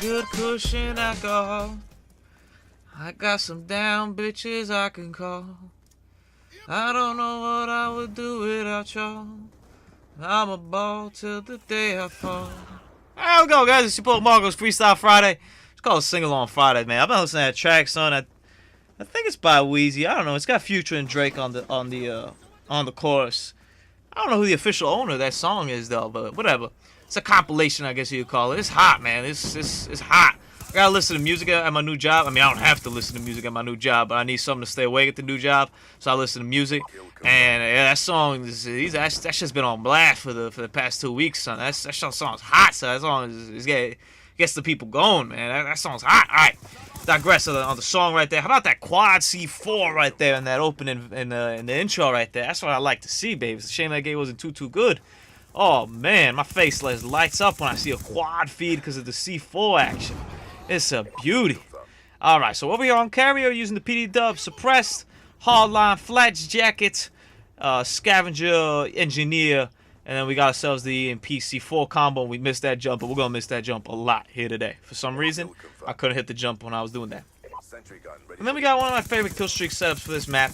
good cushion alcohol. I got some down bitches I can call. I don't know what I would do without y'all. I'm a ball till the day I fall. Alright, we go, guys. It's your boy Marcos Freestyle Friday. It's called Sing Along Friday, man. I've been listening to that track, son. I think it's by Wheezy. I don't know. It's got Future and Drake on the chorus. I don't know who the official owner of that song is though, but whatever. It's a compilation, I guess you'd call it. It's hot, man. It's hot. I gotta listen to music at my new job. I mean, I don't have to listen to music at my new job, but I need something to stay awake at the new job, so I listen to music. And yeah, that song that's just been on blast for the past 2 weeks, son. That song's hot, so that song gets the people going, man. That song's hot. All right, digress on the song right there. How about that quad C4 right there in that opening in the intro right there? That's what I like to see, baby. It's a shame that game wasn't too good. Oh man, my face lights up when I see a quad feed because of the C4 action. It's a beauty. Alright, so over here on Carrier, using the PD Dub, Suppressed, Hardline, Flats Jacket, Scavenger, Engineer, and then we got ourselves the EMP C4 combo. We missed that jump, but we're going to miss that jump a lot here today. For some reason, I couldn't hit the jump when I was doing that. And then we got one of my favorite kill streak setups for this map.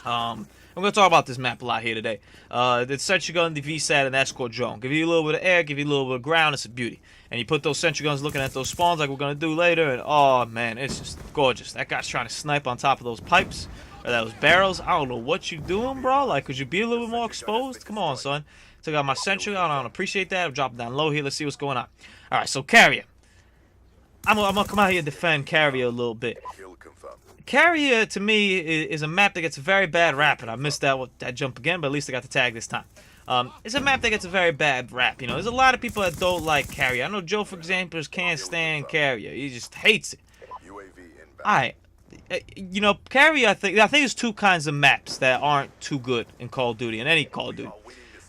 I'm going to talk about this map a lot here today. The sentry gun, the VSAT, and escort drone. Give you a little bit of air, give you a little bit of ground. It's a beauty. And you put those sentry guns looking at those spawns like we're going to do later, and oh man, it's just gorgeous. That guy's trying to snipe on top of those pipes, or those barrels. I don't know what you doing, bro. Like, could you be a little bit more exposed? Come on, son. Took out my sentry gun. I don't appreciate that. I'm dropping down low here. Let's see what's going on. Alright, so Carrier. I'm going to come out here and defend Carrier a little bit. Carrier, to me, is a map that gets a very bad rap, and I missed that jump again, but at least I got the tag this time. It's a map that gets a very bad rap, you know. There's a lot of people that don't like Carrier. I know Joe, for example, just can't stand Carrier. He just hates it. Alright, you know, Carrier, I think there's two kinds of maps that aren't too good in Call of Duty, in any Call of Duty.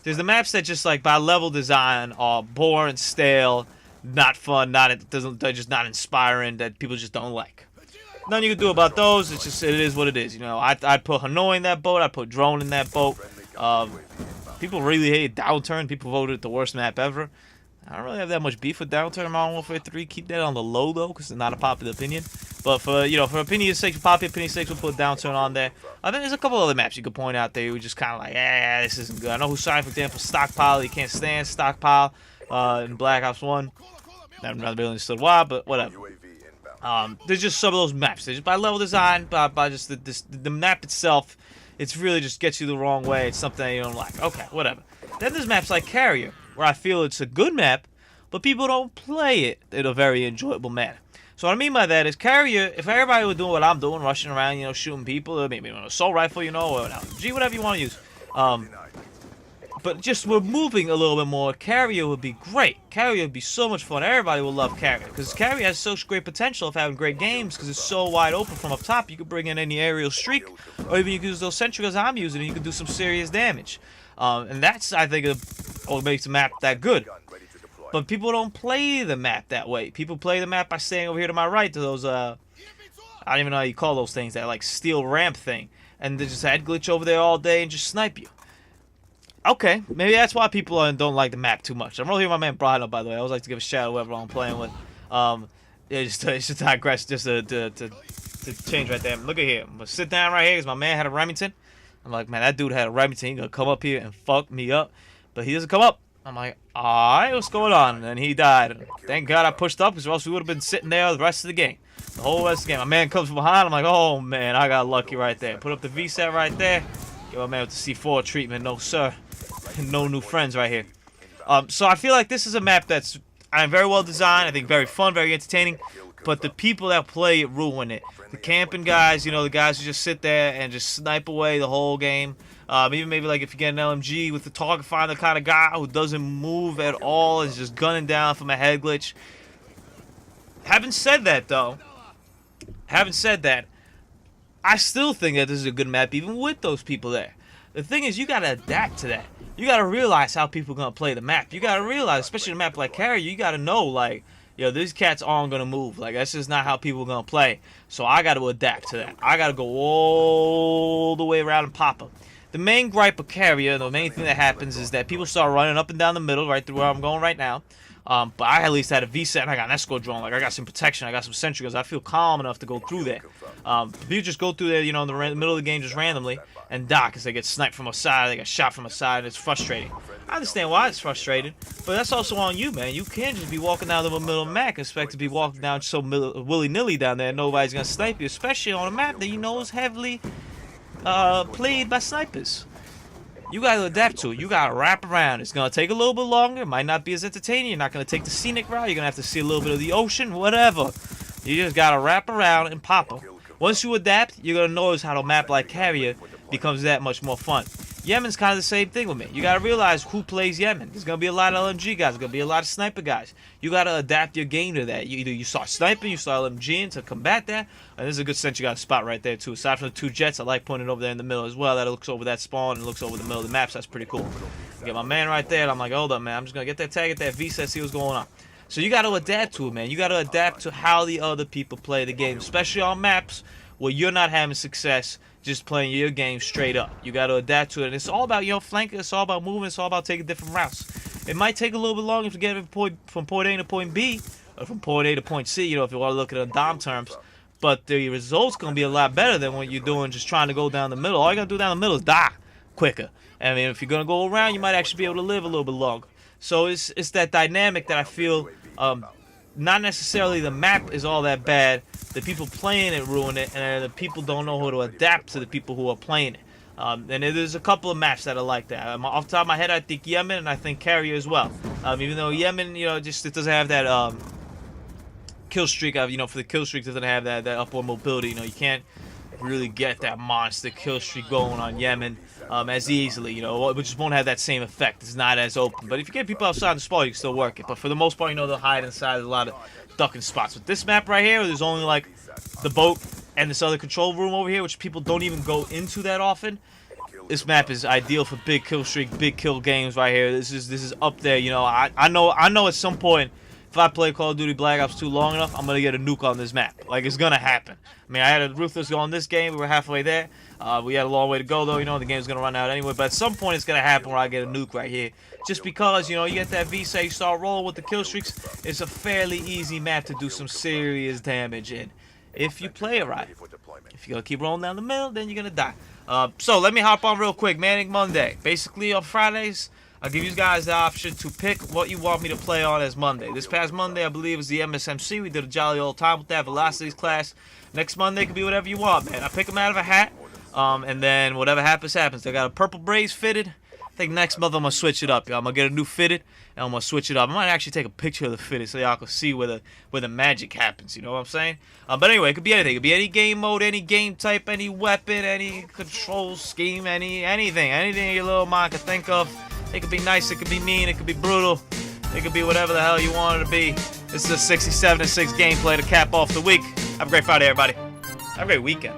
There's the maps that just, like, by level design are boring, stale, not fun, they're just not inspiring, that people just don't like. Nothing you can do about those. It's just, it is what it is. You know, I'd put Hanoi in that boat. I'd put Drone in that boat. People really hate Downturn. People voted it the worst map ever. I don't really have that much beef with Downturn. Modern Warfare 3. Keep that on the low though, because it's not a popular opinion. But for opinion's sake, for popular opinion's sake, we'll put Downturn on there. I think there's a couple other maps you could point out there. We just kind of like, this isn't good. I know who signed for example Stockpile. You can't stand Stockpile in Black Ops 1. Never really understood why, but whatever. There's just some of those maps. They're just by level design, by just the map itself. It's really just gets you the wrong way. It's something that you don't like. Okay, whatever. Then there's maps like Carrier, where I feel it's a good map, but people don't play it in a very enjoyable manner. So what I mean by that is Carrier, if everybody was doing what I'm doing, rushing around, you know, shooting people, or maybe an assault rifle, you know, or an LMG, whatever you want to use. But just we're moving a little bit more. Carrier would be great. Carrier would be so much fun. Everybody will love Carrier because Carrier has such great potential of having great games because it's so wide open from up top. You could bring in any aerial streak, or even you could use those sentry guns I'm using, and you could do some serious damage. And that's, I think, what makes the map that good. But people don't play the map that way. People play the map by staying over here to my right to those, I don't even know how you call those things, that like steel ramp thing, and they just head glitch over there all day and just snipe you. Okay, maybe that's why people don't like the map too much. I'm really here my man Brian, by the way. I always like to give a shout out to whoever I'm playing with. Yeah, just to digress, just to change right there. Look at here. I'm gonna sit down right here because my man had a Remington. I'm like, man, that dude had a Remington. He's gonna come up here and fuck me up. But he doesn't come up. I'm like, alright, what's going on? And then he died. And thank God I pushed up because or else we would have been sitting there the rest of the game. The whole rest of the game. My man comes from behind. I'm like, oh man, I got lucky right there. Put up the VSAT right there. Give my man with the C4 treatment. No, sir. No new friends right here. So I feel like this is a map that's very well designed. I think very fun, very entertaining. But the people that play it ruin it. The camping guys, you know, the guys who just sit there and just snipe away the whole game. Even maybe like if you get an LMG with the target finder kind of guy who doesn't move at all, is just gunning down from a head glitch. Having said that, though, I still think that this is a good map even with those people there. The thing is, you gotta adapt to that. You gotta realize how people are gonna play the map. You gotta realize, especially a map like Carrier, you gotta know, like, yo, these cats aren't gonna move. Like, that's just not how people are gonna play. So I gotta adapt to that. I gotta go all the way around and pop them. The main gripe of Carrier, the main thing that happens is that people start running up and down the middle, right through where I'm going right now. But I at least had a VSAT and I got an escort drone. Like, I got some protection, I got some sentry guns. I feel calm enough to go through there. People just go through there, you know, in the middle of the game just randomly and die because they get sniped from a side, they get shot from a side, and it's frustrating. I understand why it's frustrating, but that's also on you, man. You can't just be walking down the middle of the map and expect to be walking down so willy-nilly down there and nobody's going to snipe you, especially on a map that you know is heavily played by snipers. You got to adapt to it. You got to wrap around. It's going to take a little bit longer. It might not be as entertaining. You're not going to take the scenic route. You're going to have to see a little bit of the ocean, whatever. You just got to wrap around and pop them. Once you adapt, you're going to notice how a map like Carrier becomes that much more fun. Yemen's kind of the same thing with me. You got to realize who plays Yemen. There's going to be a lot of LMG guys. There's going to be a lot of sniper guys. You got to adapt your game to that. Either you start sniping, you start LMGing to combat that. And there's a good sense you got a spot right there, too. Aside from the 2 jets, I like putting it over there in the middle as well. That looks over that spawn and looks over the middle of the map, so that's pretty cool. Get my man right there, and I'm like, hold up, man. I'm just going to get that tag at that VSAT, see what's going on. So you got to adapt to it, man. You got to adapt to how the other people play the game, especially on maps where you're not having success just playing your game straight up. You got to adapt to it. And it's all about, you know, flanking. It's all about moving. It's all about taking different routes. It might take a little bit longer to get from point A to point B, or from point A to point C, you know, if you want to look at it in DOM terms. But the result's going to be a lot better than what you're doing just trying to go down the middle. All you got to do down the middle is die quicker. I mean, if you're going to go around, you might actually be able to live a little bit longer. So it's that dynamic that I feel, not necessarily the map is all that bad. The people playing it ruin it, and the people don't know how to adapt to the people who are playing it. And there's a couple of maps that are like that. Off the top of my head, I think Yemen and I think Carrier as well. Even though Yemen, you know, just it doesn't have that kill streak. You know, for the kill streak, it doesn't have that upward mobility. You know, you can't really get that monster kill streak going on Yemen as easily. You know, it just won't have that same effect. It's not as open. But if you get people outside the spawn, you can still work it. But for the most part, you know, they'll hide inside a lot of ducking spots. With this map right here, there's only like the boat and this other control room over here, which people don't even go into that often. This map is ideal for big kill streak, big kill games right here. This is up there. You know, I know at some point, if I play Call of Duty Black Ops 2 long enough, I'm gonna get a nuke on this map. Like, it's gonna happen. I mean, I had a Ruthless go on this game. We were halfway there. We had a long way to go, though. You know, the game's gonna run out anyway. But at some point, it's gonna happen where I get a nuke right here. Just because, you know, you get that VSAT, you start rolling with the kill streaks. It's a fairly easy map to do some serious damage in, if you play it right. If you're gonna keep rolling down the middle, then you're gonna die. So let me hop on real quick. Manic Monday. Basically, on Fridays, I'll give you guys the option to pick what you want me to play on as Monday. This past Monday, I believe, was the MSMC. We did a jolly old time with that Velocities class. Next Monday could be whatever you want, man. I pick them out of a hat, and then whatever happens, happens. They got a purple braids fitted. I think next month I'm going to switch it up, y'all. I'm going to get a new fitted, and I'm going to switch it up. I might actually take a picture of the fitted so y'all can see where the magic happens, you know what I'm saying? But anyway, it could be anything. It could be any game mode, any game type, any weapon, any control scheme, anything your little mind could think of. It could be nice, it could be mean, it could be brutal. It could be whatever the hell you want it to be. This is a 67-6 gameplay to cap off the week. Have a great Friday, everybody. Have a great weekend.